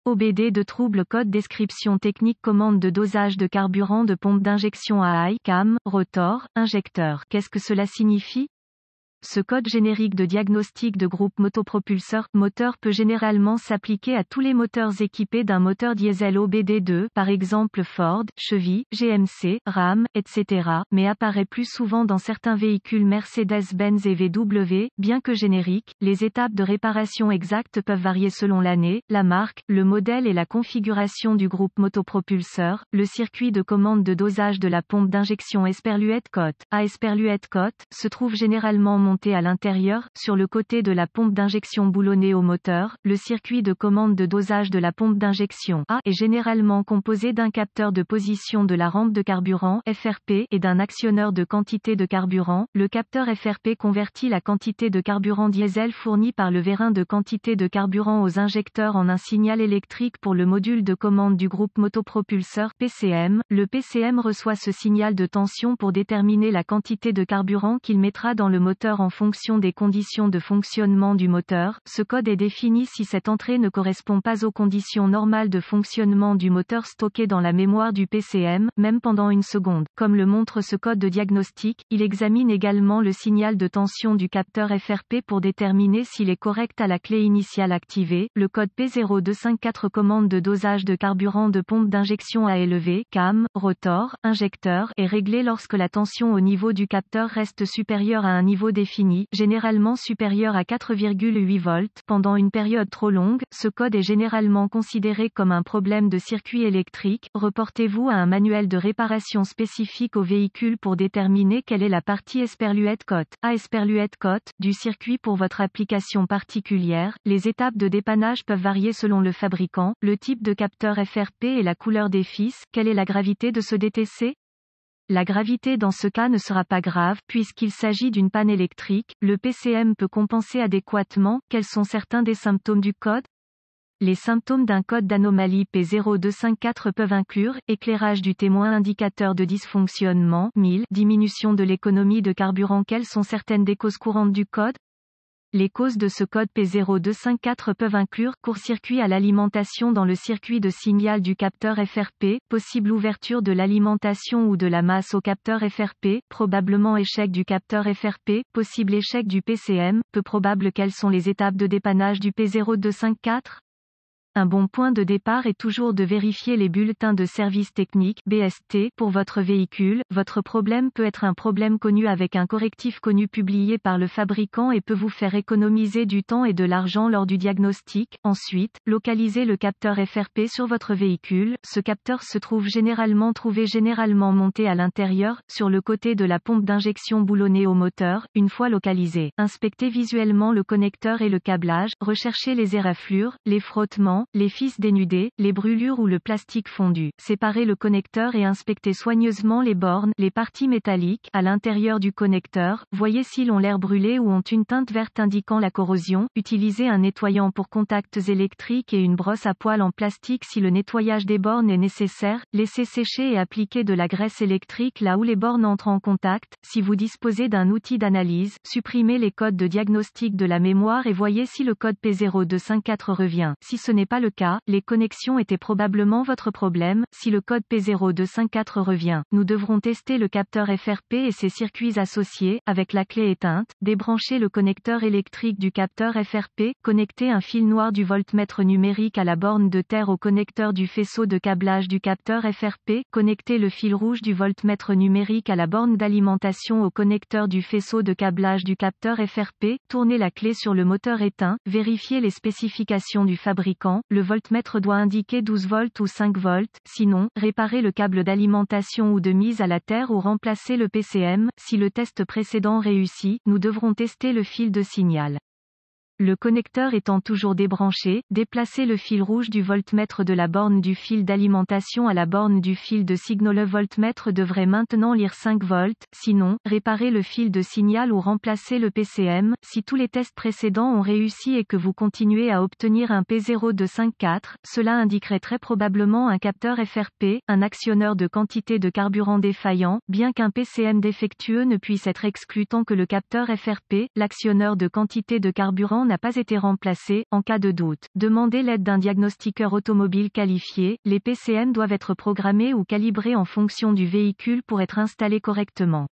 OBD de trouble code description technique commande de dosage de carburant de pompe d'injection à ail, cam, rotor, injecteur. Qu'est-ce que cela signifie? Ce code générique de diagnostic de groupe motopropulseur moteur peut généralement s'appliquer à tous les moteurs équipés d'un moteur diesel OBD2, par exemple Ford, Chevy, GMC, Ram, etc., mais apparaît plus souvent dans certains véhicules Mercedes-Benz et VW. Bien que génériques, les étapes de réparation exactes peuvent varier selon l'année, la marque, le modèle et la configuration du groupe motopropulseur. Le circuit de commande de dosage de la pompe d'injection Esperluette-Cotte à Esperluette-Cotte se trouve généralement monté à l'intérieur, sur le côté de la pompe d'injection boulonnée au moteur. Le circuit de commande de dosage de la pompe d'injection A est généralement composé d'un capteur de position de la rampe de carburant FRP et d'un actionneur de quantité de carburant. Le capteur FRP convertit la quantité de carburant diesel fournie par le vérin de quantité de carburant aux injecteurs en un signal électrique pour le module de commande du groupe motopropulseur PCM. Le PCM reçoit ce signal de tension pour déterminer la quantité de carburant qu'il mettra dans le moteur en fonction des conditions de fonctionnement du moteur. Ce code est défini si cette entrée ne correspond pas aux conditions normales de fonctionnement du moteur stockées dans la mémoire du PCM, même pendant une seconde. Comme le montre ce code de diagnostic, il examine également le signal de tension du capteur FRP pour déterminer s'il est correct à la clé initiale activée. Le code P0254 commande de dosage de carburant de pompe d'injection à élevé, cam, rotor, injecteur, est réglé lorsque la tension au niveau du capteur reste supérieure à un niveau défini, généralement supérieur à 4,8 volts. Pendant une période trop longue, ce code est généralement considéré comme un problème de circuit électrique. Reportez-vous à un manuel de réparation spécifique au véhicule pour déterminer quelle est la partie Esperluette-Cotte à Esperluette-Cotte du circuit pour votre application particulière. Les étapes de dépannage peuvent varier selon le fabricant, le type de capteur FRP et la couleur des fils. Quelle est la gravité de ce DTC? La gravité dans ce cas ne sera pas grave, puisqu'il s'agit d'une panne électrique. Le PCM peut compenser adéquatement. Quels sont certains des symptômes du code? Les symptômes d'un code d'anomalie P0254 peuvent inclure éclairage du témoin indicateur de dysfonctionnement, 1000, diminution de l'économie de carburant. Quelles sont certaines des causes courantes du code? Les causes de ce code P0254 peuvent inclure court-circuit à l'alimentation dans le circuit de signal du capteur FRP, possible ouverture de l'alimentation ou de la masse au capteur FRP, probablement échec du capteur FRP, possible échec du PCM, peu probable. Quelles sont les étapes de dépannage du P0254? Un bon point de départ est toujours de vérifier les bulletins de service technique (BST) pour votre véhicule. Votre problème peut être un problème connu avec un correctif connu publié par le fabricant et peut vous faire économiser du temps et de l'argent lors du diagnostic. Ensuite, localisez le capteur FRP sur votre véhicule. Ce capteur se trouve généralement monté à l'intérieur, sur le côté de la pompe d'injection boulonnée au moteur. Une fois localisé, inspectez visuellement le connecteur et le câblage. Recherchez les éraflures, les frottements, les fils dénudés, les brûlures ou le plastique fondu. Séparez le connecteur et inspectez soigneusement les bornes, les parties métalliques, à l'intérieur du connecteur. Voyez s'ils ont l'air brûlés ou ont une teinte verte indiquant la corrosion. Utilisez un nettoyant pour contacts électriques et une brosse à poils en plastique si le nettoyage des bornes est nécessaire. Laissez sécher et appliquer de la graisse électrique là où les bornes entrent en contact. Si vous disposez d'un outil d'analyse, supprimez les codes de diagnostic de la mémoire et voyez si le code P0254 revient. Si ce n'est pas le cas, les connexions étaient probablement votre problème. Si le code P0254 revient, nous devrons tester le capteur FRP et ses circuits associés. Avec la clé éteinte, débranchez le connecteur électrique du capteur FRP, connectez un fil noir du voltmètre numérique à la borne de terre au connecteur du faisceau de câblage du capteur FRP, connectez le fil rouge du voltmètre numérique à la borne d'alimentation au connecteur du faisceau de câblage du capteur FRP, tournez la clé sur le moteur éteint, vérifiez les spécifications du fabricant. Le voltmètre doit indiquer 12 volts ou 5 volts, sinon, réparez le câble d'alimentation ou de mise à la terre ou remplacez le PCM. Si le test précédent réussit, nous devrons tester le fil de signal. Le connecteur étant toujours débranché, déplacez le fil rouge du voltmètre de la borne du fil d'alimentation à la borne du fil de signal. Le voltmètre devrait maintenant lire 5 volts, sinon, réparez le fil de signal ou remplacez le PCM. Si tous les tests précédents ont réussi et que vous continuez à obtenir un P0254, cela indiquerait très probablement un capteur FRP, un actionneur de quantité de carburant défaillant, bien qu'un PCM défectueux ne puisse être exclu tant que le capteur FRP, l'actionneur de quantité de carburant n'a pas été remplacé. En cas de doute, demandez l'aide d'un diagnostiqueur automobile qualifié. Les PCM doivent être programmés ou calibrés en fonction du véhicule pour être installés correctement.